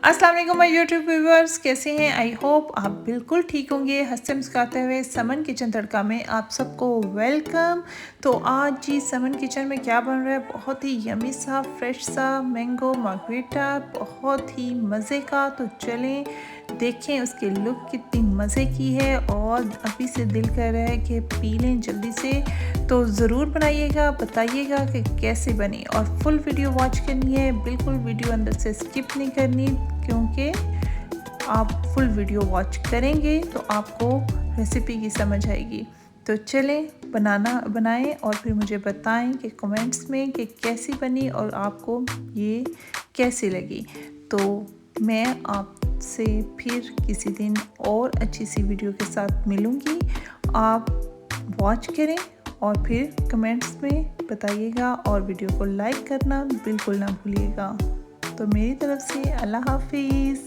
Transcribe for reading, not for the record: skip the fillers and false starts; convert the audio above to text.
अस्सलाम वालेकुम my YouTube viewers, कैसे हैं? आई होप आप बिल्कुल ठीक होंगे। हंसते मुस्कुराते हुए समन किचन तड़का में आप सबको वेलकम। तो आज जी समन किचन में क्या बन रहा है, बहुत ही यमी सा फ्रेश सा मैंगो मार्गरेटा, बहुत ही मज़े का। तो चलें देखें उसकी लुक कितनी मज़े की है और अभी से दिल कर रहा है कि पी लें जल्दी से। तो ज़रूर बनाइएगा, बताइएगा कि कैसे बनी और फुल वीडियो वॉच करनी है। बिल्कुल वीडियो अंदर से स्किप नहीं करनी, क्योंकि आप फुल वीडियो वॉच करेंगे तो आपको रेसिपी की समझ आएगी। तो चलें बनाएं और फिर मुझे बताएं कि कमेंट्स में कि कैसी बनी और आपको ये कैसी लगी। तो मैं आपसे फिर किसी दिन और अच्छी सी वीडियो के साथ मिलूँगी। आप वॉच करें और फिर कमेंट्स में बताइएगा और वीडियो को लाइक करना बिल्कुल ना भूलिएगा। तो मेरी तरफ से अल्लाह हाफिज़।